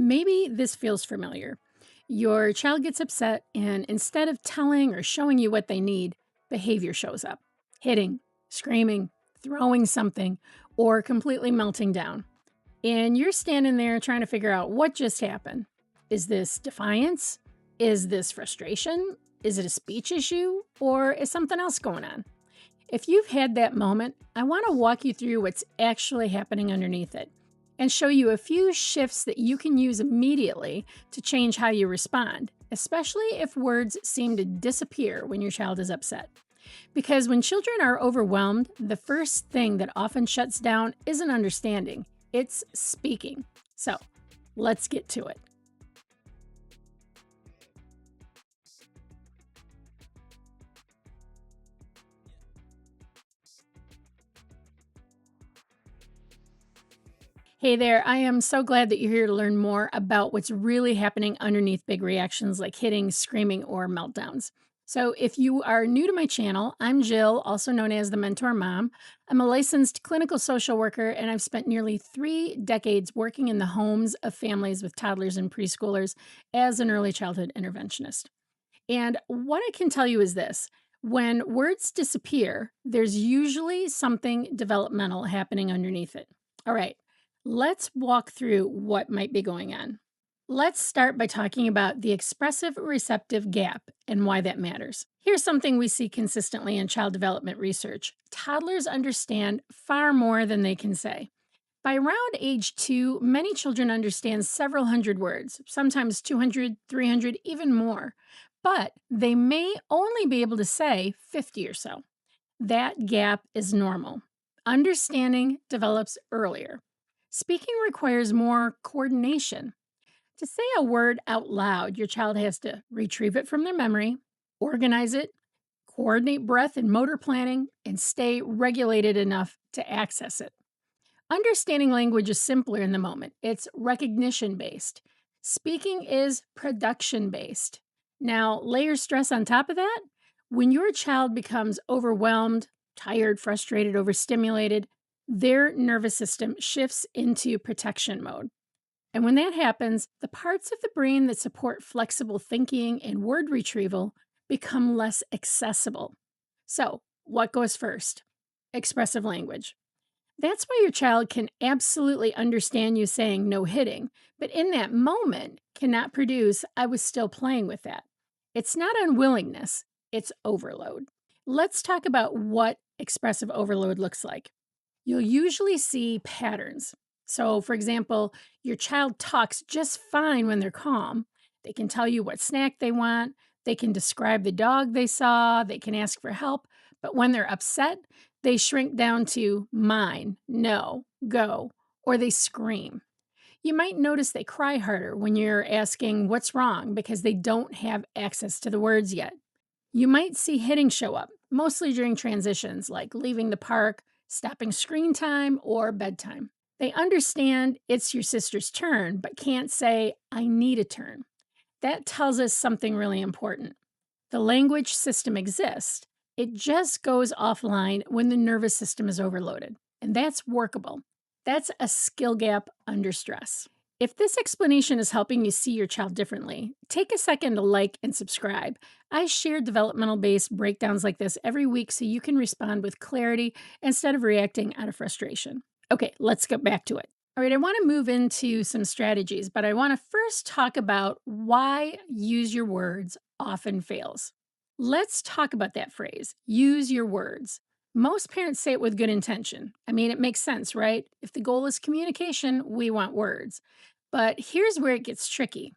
Maybe this feels familiar. Your child gets upset, and instead of telling or showing you what they need, behavior shows up: hitting, screaming, throwing something, or completely melting down. And you're standing there trying to figure out what just happened. Is this defiance? Is this frustration? Is it a speech issue? Or is something else going on? If you've had that moment, I want to walk you through what's actually happening underneath it and show you a few shifts that you can use immediately to change how you respond, especially if words seem to disappear when your child is upset. Because when children are overwhelmed, the first thing that often shuts down isn't understanding, it's speaking. So let's get to it. Hey there, I am so glad that you're here to learn more about what's really happening underneath big reactions like hitting, screaming, or meltdowns. So, if you are new to my channel, I'm Jill, also known as the Mentor Mom. I'm a licensed clinical social worker, and I've spent nearly 3 decades working in the homes of families with toddlers and preschoolers as an early childhood interventionist. And what I can tell you is this: when words disappear, there's usually something developmental happening underneath it. All right, let's walk through what might be going on. Let's start by talking about the expressive receptive gap and why that matters. Here's something we see consistently in child development research: toddlers understand far more than they can say. By around age 2, many children understand several hundred words, sometimes 200, 300, even more. But they may only be able to say 50 or so. That gap is normal. Understanding develops earlier. Speaking requires more coordination. To say a word out loud, your child has to retrieve it from their memory, organize it, coordinate breath and motor planning, and stay regulated enough to access it. Understanding language is simpler in the moment, it's recognition based. Speaking is production based. Now, layer stress on top of that. When your child becomes overwhelmed, tired, frustrated, overstimulated, their nervous system shifts into protection mode. And when that happens, the parts of the brain that support flexible thinking and word retrieval become less accessible. So, what goes first? Expressive language. That's why your child can absolutely understand you saying no hitting, but in that moment cannot produce, I was still playing with that. It's not unwillingness, it's overload. Let's talk about what expressive overload looks like. You'll usually see patterns. So, for example, your child talks just fine when they're calm. They can tell you what snack they want, they can describe the dog they saw, they can ask for help. But when they're upset, they shrink down to mine, no, go, or they scream. You might notice they cry harder when you're asking what's wrong because they don't have access to the words yet. You might see hitting show up, mostly during transitions like leaving the park, stopping screen time, or bedtime. They understand it's your sister's turn, but can't say, I need a turn. That tells us something really important. The language system exists, it just goes offline when the nervous system is overloaded. And that's workable. That's a skill gap under stress. If this explanation is helping you see your child differently, take a second to like and subscribe. I share developmental based breakdowns like this every week so you can respond with clarity instead of reacting out of frustration. Okay, let's get back to it. All right, I want to move into some strategies, but I want to first talk about why use your words often fails. Let's talk about that phrase, use your words. Most parents say it with good intention. I mean, it makes sense, right? If the goal is communication, we want words. But here's where it gets tricky.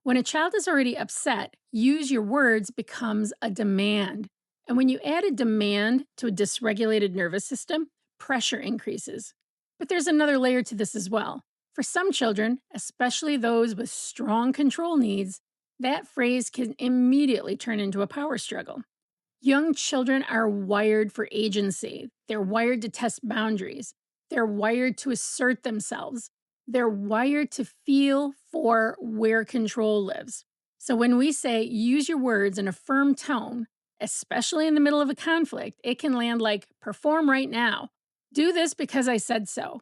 When a child is already upset, use your words becomes a demand. And when you add a demand to a dysregulated nervous system, pressure increases. But there's another layer to this as well. For some children, especially those with strong control needs, that phrase can immediately turn into a power struggle. Young children are wired for agency. They're wired to test boundaries. They're wired to assert themselves. They're wired to feel for where control lives. So when we say use your words in a firm tone, especially in the middle of a conflict, it can land like perform right now. Do this because I said so.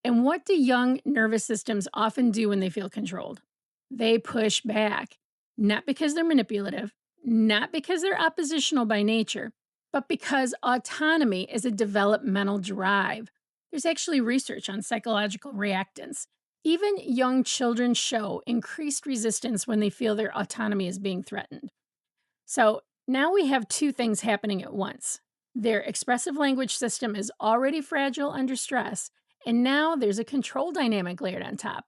And what do young nervous systems often do when they feel controlled? They push back, not because they're manipulative, not because they're oppositional by nature, but because autonomy is a developmental drive. There's actually research on psychological reactance. Even young children show increased resistance when they feel their autonomy is being threatened. So now we have two things happening at once. Their expressive language system is already fragile under stress, and now there's a control dynamic layered on top.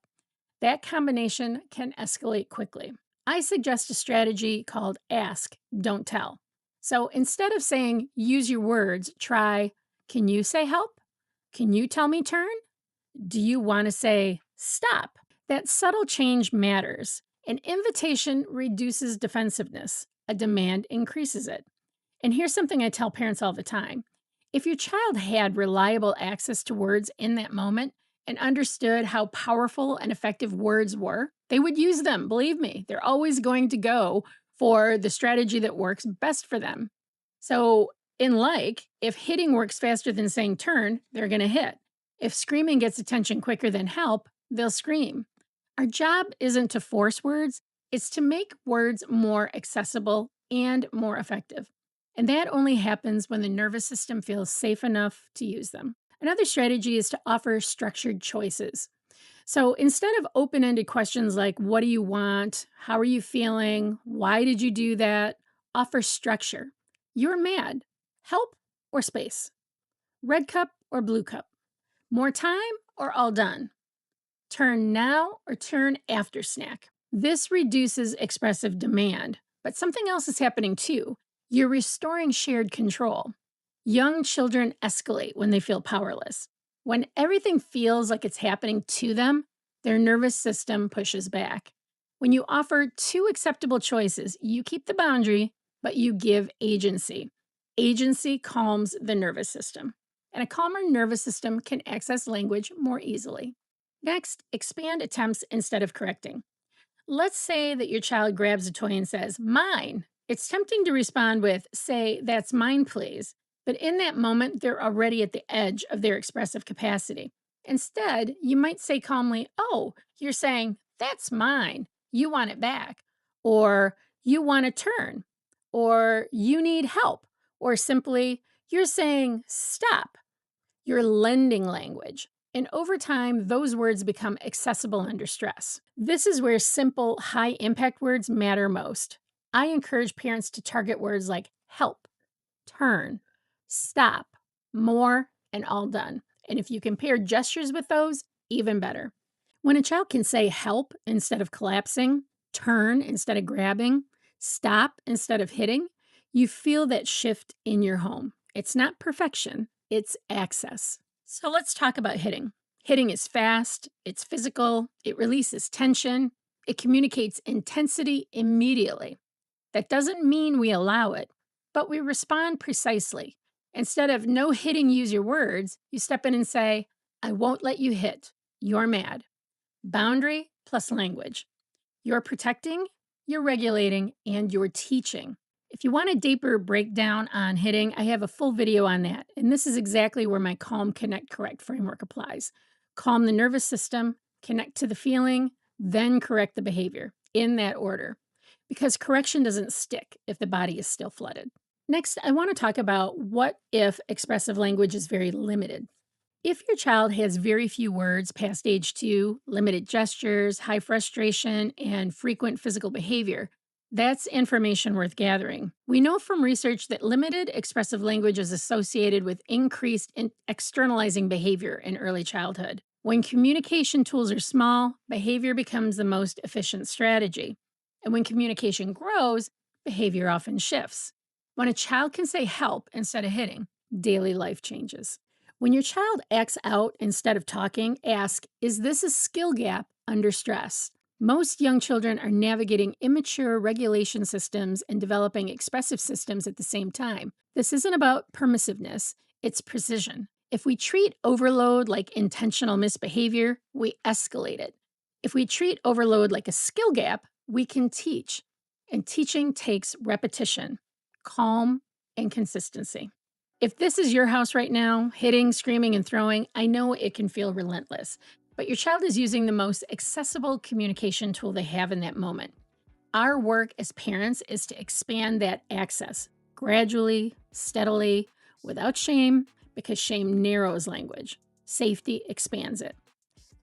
That combination can escalate quickly. I suggest a strategy called ask, don't tell. So instead of saying use your words, try can you say help? Can you tell me turn? Do you want to say stop? That subtle change matters. An invitation reduces defensiveness, a demand increases it. And here's something I tell parents all the time. If your child had reliable access to words in that moment and understood how powerful and effective words were, they would use them. Believe me, they're always going to go for the strategy that works best for them. So, if hitting works faster than saying turn, they're going to hit. If screaming gets attention quicker than help, they'll scream. Our job isn't to force words, it's to make words more accessible and more effective. And that only happens when the nervous system feels safe enough to use them. Another strategy is to offer structured choices. So instead of open ended questions like, what do you want? How are you feeling? Why did you do that? Offer structure. You're mad. Help or space? Red cup or blue cup? More time or all done? Turn now or turn after snack? This reduces expressive demand, but something else is happening too. You're restoring shared control. Young children escalate when they feel powerless. When everything feels like it's happening to them, their nervous system pushes back. When you offer two acceptable choices, you keep the boundary, but you give agency. Agency calms the nervous system, and a calmer nervous system can access language more easily. Next, expand attempts instead of correcting. Let's say that your child grabs a toy and says, mine. It's tempting to respond with, say, that's mine, please. But in that moment, they're already at the edge of their expressive capacity. Instead, you might say calmly, oh, you're saying, that's mine. You want it back. Or you want a turn. Or you need help. Or simply, you're saying, stop. You're lending language. And over time, those words become accessible under stress. This is where simple, high impact words matter most. I encourage parents to target words like help, turn, stop, more, and all done. And if you can pair gestures with those, even better. When a child can say help instead of collapsing, turn instead of grabbing, stop instead of hitting, you feel that shift in your home. It's not perfection, it's access. So let's talk about hitting. Hitting is fast, it's physical, it releases tension, it communicates intensity immediately. That doesn't mean we allow it, but we respond precisely. Instead of no hitting, use your words, you step in and say, I won't let you hit. You're mad. Boundary plus language. You're protecting, you're regulating, and you're teaching. If you want a deeper breakdown on hitting, I have a full video on that. And this is exactly where my Calm, Connect, Correct framework applies. Calm the nervous system, connect to the feeling, then correct the behavior in that order. Because correction doesn't stick if the body is still flooded. Next, I want to talk about what if expressive language is very limited. If your child has very few words past age 2, limited gestures, high frustration, and frequent physical behavior, that's information worth gathering. We know from research that limited expressive language is associated with increased externalizing behavior in early childhood. When communication tools are small, behavior becomes the most efficient strategy. And when communication grows, behavior often shifts. When a child can say help instead of hitting, daily life changes. When your child acts out instead of talking, ask, is this a skill gap under stress? Most young children are navigating immature regulation systems and developing expressive systems at the same time. This isn't about permissiveness, it's precision. If we treat overload like intentional misbehavior, we escalate it. If we treat overload like a skill gap, we can teach. And teaching takes repetition, calm, and consistency. If this is your house right now, hitting, screaming, and throwing, I know it can feel relentless, but your child is using the most accessible communication tool they have in that moment. Our work as parents is to expand that access gradually, steadily, without shame, because shame narrows language. Safety expands it.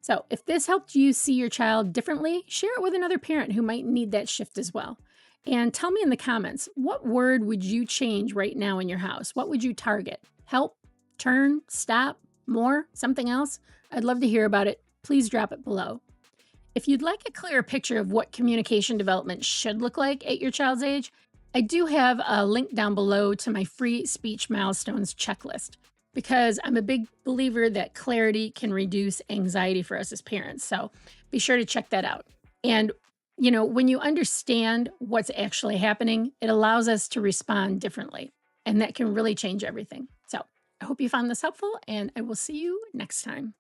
So, if this helped you see your child differently, share it with another parent who might need that shift as well. And tell me in the comments, what word would you change right now in your house? What would you target? Help, turn, stop, more, something else? I'd love to hear about it. Please drop it below. If you'd like a clearer picture of what communication development should look like at your child's age, I do have a link down below to my free speech milestones checklist because I'm a big believer that clarity can reduce anxiety for us as parents. So be sure to check that out. And, when you understand what's actually happening, it allows us to respond differently, and that can really change everything. So I hope you found this helpful, and I will see you next time.